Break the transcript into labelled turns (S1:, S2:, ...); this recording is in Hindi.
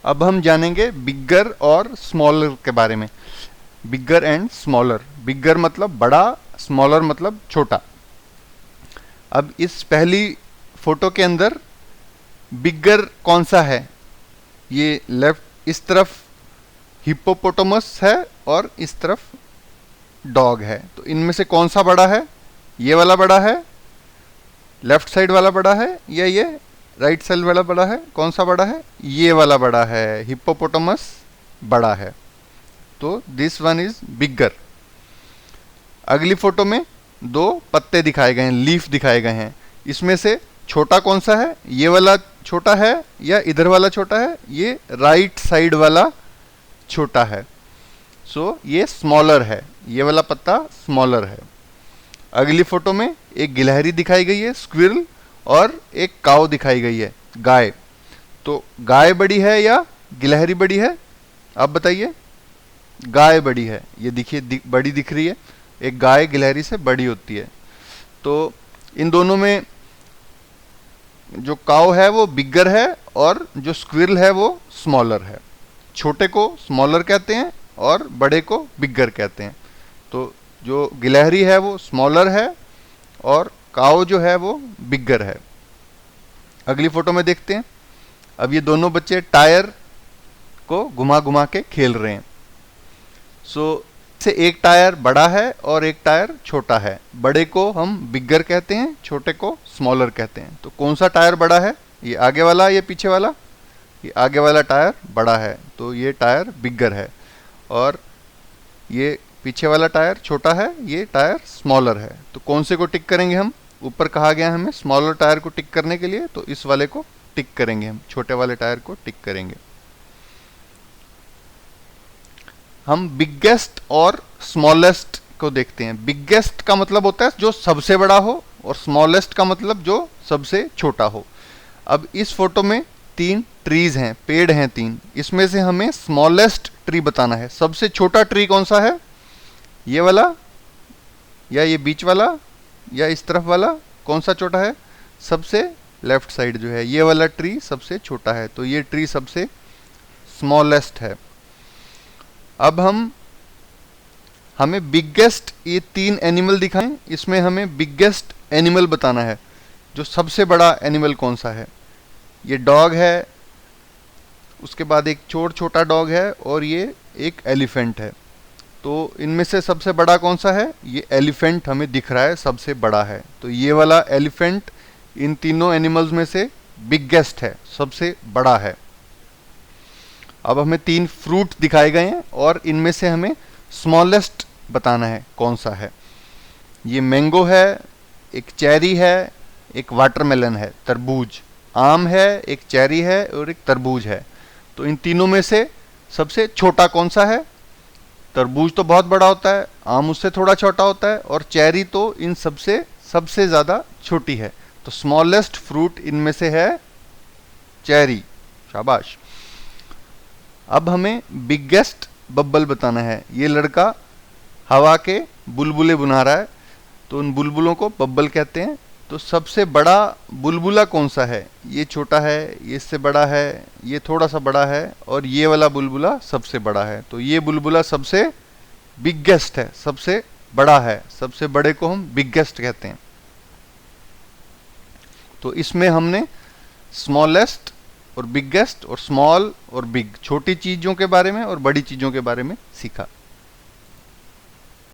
S1: अब हम जानेंगे बिगर और स्मॉलर के बारे में। बिगर एंड स्मॉलर, बिगर मतलब बड़ा, स्मॉलर मतलब छोटा। अब इस पहली फोटो के अंदर बिगर कौन सा है? ये लेफ्ट इस तरफ हिप्पोपोटामस है और इस तरफ डॉग है, तो इनमें से कौन सा बड़ा है? ये वाला बड़ा है, लेफ्ट साइड वाला बड़ा है, या ये राइट साइड वाला बड़ा है? कौन सा बड़ा है? ये वाला बड़ा है, हिप्पोपोटामस बड़ा है, तो दिस वन इज बिगर। अगली फोटो में दो पत्ते दिखाए गए हैं, लीफ दिखाए गए हैं। इसमें से छोटा कौन सा है? ये वाला छोटा है या इधर वाला छोटा है? ये राइट साइड वाला छोटा है, सो ये स्मॉलर है, ये वाला पत्ता स्मॉलर है। अगली फोटो में एक गिलहरी दिखाई गई है, स्क्विरल, और एक काऊ दिखाई गई है, गाय। तो गाय बड़ी है या गिलहरी बड़ी है? आप बताइए। गाय बड़ी है, ये देखिए बड़ी दिख रही है। एक गाय गिलहरी से बड़ी होती है। तो इन दोनों में जो काऊ है वो बिगर है और जो स्क्विरल है वो स्मॉलर है। छोटे को स्मॉलर कहते हैं और बड़े को बिगर कहते हैं। तो जो गिलहरी है वो स्मॉलर है और काऊ जो है वो बिगर है। अगली फोटो में देखते हैं। अब ये दोनों बच्चे टायर को घुमा घुमा के खेल रहे हैं। सो से एक टायर बड़ा है और एक टायर छोटा है। बड़े को हम बिगर कहते हैं, छोटे को स्मॉलर कहते हैं। तो कौन सा टायर बड़ा है? ये आगे वाला या पीछे वाला? ये आगे वाला टायर बड़ा है, तो ये टायर बिगर है। और ये पीछे वाला टायर छोटा है, ये टायर स्मॉलर है। तो कौन से को टिक करेंगे हम? ऊपर कहा गया हमें स्मॉलर टायर को टिक करने के लिए, तो इस वाले को टिक करेंगे हम, छोटे वाले टायर को टिक करेंगे। हम बिगेस्ट और स्मॉलेस्ट को देखते हैं। बिगेस्ट का मतलब होता है जो सबसे बड़ा हो, और स्मॉलेस्ट का मतलब जो सबसे छोटा हो। अब इस फोटो में तीन ट्रीज हैं, पेड़ हैं तीन। इसमें से हमें स्मॉलेस्ट ट्री बताना है। सबसे छोटा ट्री कौन सा है? ये वाला या ये बीच वाला या इस तरफ वाला? कौन सा छोटा है? सबसे लेफ्ट साइड जो है ये वाला ट्री सबसे छोटा है, तो ये ट्री सबसे स्मॉलेस्ट है। अब हमें बिगेस्ट, ये तीन एनिमल दिखाएं, इसमें हमें बिगेस्ट एनिमल बताना है। जो सबसे बड़ा एनिमल कौन सा है? ये डॉग है, उसके बाद एक छोटा डॉग है, और ये एक एलिफेंट है। तो इनमें से सबसे बड़ा कौन सा है? ये एलिफेंट हमें दिख रहा है सबसे बड़ा है, तो ये वाला एलिफेंट इन तीनों एनिमल्स में से बिगेस्ट है, सबसे बड़ा है। अब हमें तीन फ्रूट दिखाए गए हैं और इनमें से हमें स्मॉलेस्ट बताना है कौन सा है। ये मैंगो है, एक चेरी है, एक वाटरमेलन है, तरबूज। आम है, एक चेरी है और एक तरबूज है। तो इन तीनों में से सबसे छोटा कौन सा है? तरबूज तो बहुत बड़ा होता है, आम उससे थोड़ा छोटा होता है, और चेरी तो इन सबसे सबसे ज़्यादा छोटी है। तो स्मॉलेस्ट फ्रूट इनमें से है चेरी। शाबाश। अब हमें बिगेस्ट बब्बल बताना है। ये लड़का हवा के बुलबुले बुना रहा है, तो उन बुलबुलों को बब्बल कहते हैं। तो सबसे बड़ा बुलबुला कौन सा है? ये छोटा है, ये इससे बड़ा है, ये थोड़ा सा बड़ा है, और ये वाला बुलबुला सबसे बड़ा है। तो ये बुलबुला सबसे बिगेस्ट है, सबसे बड़ा है। सबसे बड़े को हम बिगेस्ट कहते हैं। तो इसमें हमने स्मॉलेस्ट और बिगेस्ट और स्मॉल और बिग, छोटी चीज़ों के बारे में और बड़ी चीज़ों के बारे में सीखा।